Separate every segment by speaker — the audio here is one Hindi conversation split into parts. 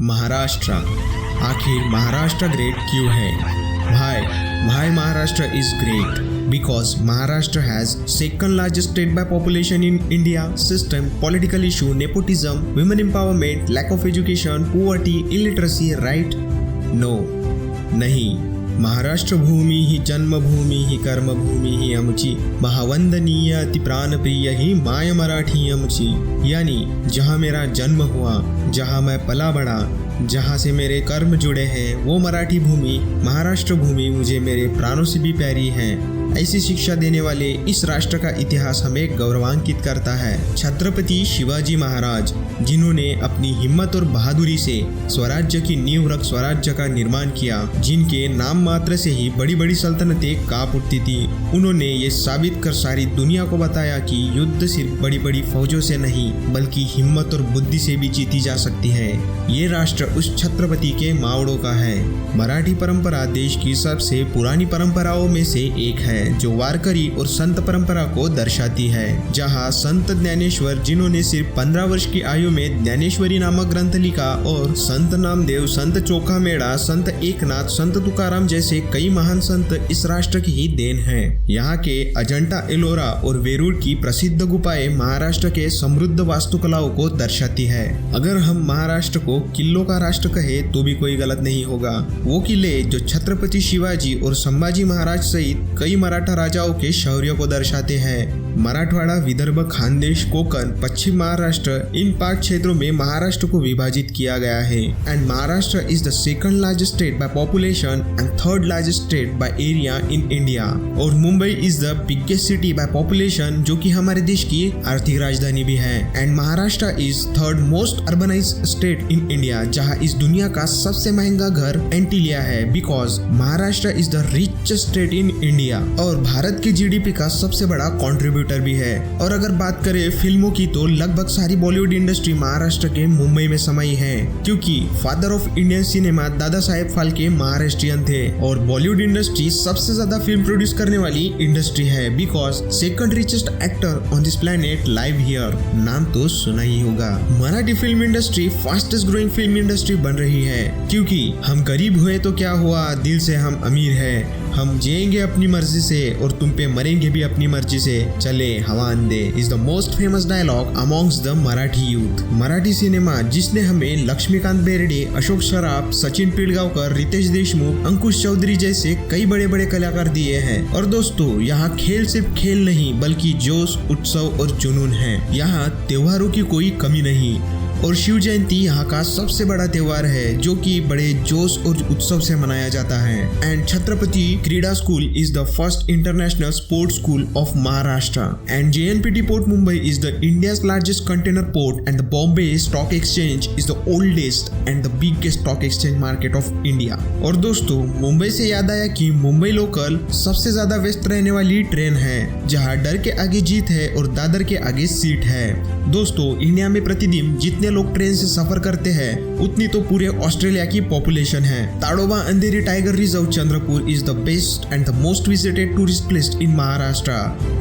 Speaker 1: महाराष्ट्र। आखिर महाराष्ट्र ग्रेट क्यों है? Why Maharashtra is great? Because Maharashtra has second largest state by population in India. System, political issue, nepotism, women empowerment, lack of education, poverty, illiteracy, right? No, नहीं। महाराष्ट्र भूमि ही जन्मभूमी ही कर्मभूमि ही आमची, महावंदनीय अति प्राणप्रिय ही माय मराठी आमची। यानी जहाँ मेरा जन्म हुआ, जहाँ मैं पला बड़ा, जहाँ से मेरे कर्म जुड़े हैं, वो मराठी भूमि महाराष्ट्र भूमि मुझे मेरे प्राणों से भी प्यारी है। ऐसी शिक्षा देने वाले इस राष्ट्र का इतिहास हमें गौरवान्वित करता है। छत्रपति शिवाजी महाराज, जिन्होंने अपनी हिम्मत और बहादुरी से स्वराज्य की नींव रख स्वराज्य का निर्माण किया, जिनके नाम मात्र से ही बड़ी बड़ी सल्तनतें कांप उठती थी, उन्होंने ये साबित कर सारी दुनिया को बताया कि युद्ध सिर्फ बड़ी बड़ी फौजों से नहीं बल्कि हिम्मत और बुद्धि से भी जीती जा सकती है। ये राष्ट्र उस छत्रपति के मावड़ों का है। मराठी परंपरा देश की सबसे पुरानी परंपराओं में से एक है, जो वारकरी और संत परंपरा को दर्शाती है। जहाँ संत ज्ञानेश्वर, जिन्होंने सिर्फ 15 वर्ष की आयु में ज्ञानेश्वरी नामक ग्रंथ लिखा, और संत नामदेव, संत चोखा मेड़ा, संत एकनाथ, संत तुकाराम जैसे कई महान संत इस राष्ट्र की ही देन है। यहाँ के अजंता, एलोरा और वेरूळ की प्रसिद्ध गुफाएं महाराष्ट्र के समृद्ध वास्तुकलाओं को दर्शाती है। अगर हम महाराष्ट्र को किलों का राष्ट्र कहे तो भी कोई गलत नहीं होगा। वो किले जो छत्रपति शिवाजी और संभाजी महाराज सहित कई मराठा राजाओं के शौर्य को दर्शाते हैं। मराठवाड़ा, विदर्भ, खानदेश, कोकण, पश्चिम महाराष्ट्र, इन 5 क्षेत्रों में महाराष्ट्र को विभाजित किया गया है। And Maharashtra is the second largest state by population and third largest state by area in India. और Mumbai is the biggest city by population, जो कि हमारे देश की आर्थिक राजधानी भी है। And Maharashtra is third most urbanized state in India, जहाँ इस दुनिया का सबसे महंगा घर एंटीलिया है, because Maharashtra is the richest state in India और भारत के जीडीपी का सबसे बड़ा कंट्रीब्यूटर भी है। और अगर बात करें फिल्मों की, तो लगभग सारी बॉलीवुड इंडस्ट्री महाराष्ट्र के मुंबई में समाई है, क्योंकि father of Indian cinema Dada Saheb Phalke Maharashtrian थे। और बॉलीवुड इंडस्ट्री सबसे ज्यादा फिल्म प्रोड्यूस करने वाली इंडस्ट्री है, because second richest actor on this planet live here. नाम तो सुना ही होगा। Marathi film industry fastest growing film industry बन रही है, क्योंकि हम गरीब हुए तो क्या हुआ, दिल से हम अमीर है। हम जिएंगे अपनी मर्जी से और तुम पे मरेंगे भी अपनी मर्जी से, चले हवान दे is the most famous dialogue amongst the Marathi youth. Marathi cinema जिसने हमें लक्ष्मीकांत बेर्डे, अशोक सराफ, सचिन पिलगांवकर, रितेश देशमुख, अंकुश चौधरी जैसे कई बड़े बड़े कलाकार दिए हैं। और दोस्तों, यहाँ खेल सिर्फ खेल नहीं बल्कि जोश, उत्सव और जुनून है। यहाँ त्योहारों की कोई कमी नहीं। और शिव जयंती यहाँ का सबसे बड़ा त्योहार है, जो कि बड़े जोश और उत्सव से मनाया जाता है। एंड छत्रपति क्रीडा school is the first international sports school of Maharashtra. And JNPT port Mumbai is the India's largest container port. And the Bombay stock exchange is the oldest and the biggest stock exchange market of India. और दोस्तों, मुंबई से याद आया कि मुंबई लोकल सबसे ज्यादा व्यस्त रहने वाली ट्रेन है, जहाँ डर के आगे जीत है और दादर के आगे सीट है। दोस्तों, इंडिया में प्रतिदिन जितने लोग ट्रेन से सफर करते हैं, उतनी तो पूरे ऑस्ट्रेलिया की पॉपुलेशन है। Tadoba Andhari tiger reserve Chandrapur is the best and the most visited tourist place in Maharashtra.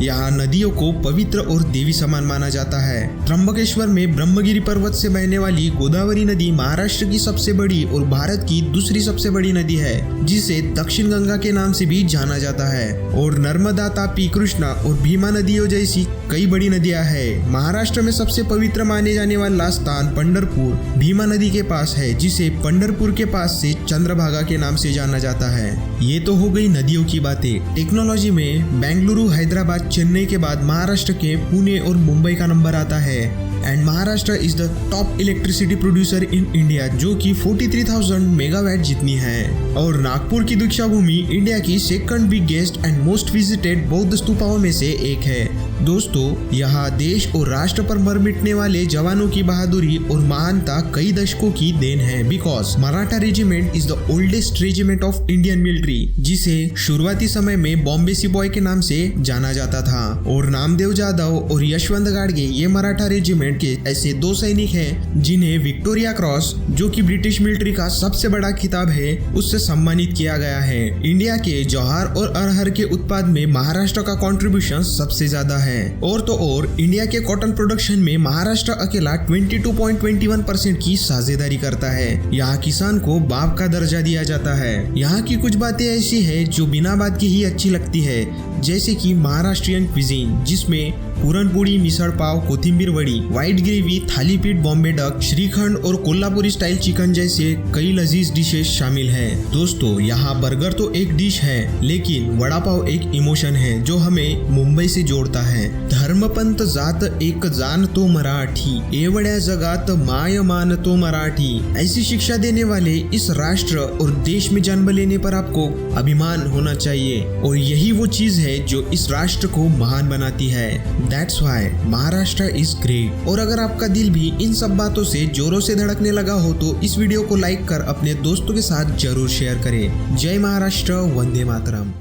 Speaker 1: यहाँ नदियों को पवित्र और देवी समान माना जाता है। त्र्यंबकेश्वर में ब्रह्मगिरी पर्वत से बहने वाली गोदावरी नदी महाराष्ट्र की सबसे बड़ी और भारत की दूसरी सबसे बड़ी नदी है, जिसे दक्षिण गंगा के नाम से भी जाना जाता है। और नर्मदा, तापी, कृष्णा और भीमा नदियों जैसी कई बड़ी नदियां हैं। महाराष्ट्र में सबसे पवित्र माने जाने वाला स्थान पंढरपुर भीमा नदी के पास है, जिसे पंढरपुर के पास से चंद्रभागा के नाम से जाना जाता है। ये तो हो गई नदियों की बातें। टेक्नोलॉजी में बेंगलुरु, हैदराबाद, चेन्नई के बाद महाराष्ट्र के पुणे और मुंबई का नंबर आता है। And Maharashtra is the top electricity producer in India, जो कि 43,000 मेगावाट जितनी है। और नागपुर की दीक्षा भूमि इंडिया की second biggest and most visited बौद्ध स्तूपाओं में से एक है। दोस्तों, यहाँ देश और राष्ट्र पर मर मिटने वाले जवानों की बहादुरी और महानता कई दशकों की देन है, because Maratha regiment is the oldest regiment of Indian military, जिसे शुरुआती समय में बॉम्बे सिपॉय के नाम से जाना जाता था। और नामदेव जाधव और यशवंत गाडगे, ये मराठा रेजिमेंट रेजिमेंट के ऐसे 2 सैनिक हैं जिन्हें विक्टोरिया क्रॉस, जो कि ब्रिटिश मिलिट्री का सबसे बड़ा खिताब है, उससे सम्मानित किया गया है। इंडिया के ज्वार और अरहर के उत्पाद में महाराष्ट्र का कंट्रीब्यूशन सबसे ज्यादा है। और तो और इंडिया के कॉटन प्रोडक्शन में महाराष्ट्र अकेला 22.21% की साझेदारी करता है। यहाँ किसान को बाप का दर्जा दिया जाता है। यहाँ की कुछ बातें ऐसी है जो बिना बात के ही अच्छी लगती है, जैसे कि महाराष्ट्रियन क्विजीन, जिसमें पुरणपोळी, मिसळ पाव, कोथिंबीर वड़ी, white gravy, thalipeeth, Bombay duck, shrikhand और कोल्हापुरी स्टाइल चिकन जैसे कई लजीज डिशेस शामिल हैं। दोस्तों, यहाँ बर्गर तो एक डिश है, लेकिन वड़ा पाव एक इमोशन है जो हमें मुंबई से जोड़ता है। धर्म पंथ जात एक जान तो मराठी, एवढ्या जगात माय मान तो मराठी, ऐसी शिक्षा देने वाले इस राष्ट्र और देश में जन्म लेने पर आपको अभिमान होना चाहिए। और यही वो चीज है जो इस राष्ट्र को महान बनाती है। That's why Maharashtra is great। और अगर आपका दिल भी इन सब बातों से जोरों से धड़कने लगा हो तो इस वीडियो को लाइक कर अपने दोस्तों के साथ जरूर शेयर करें। जय महाराष्ट्र, वंदे मातरम।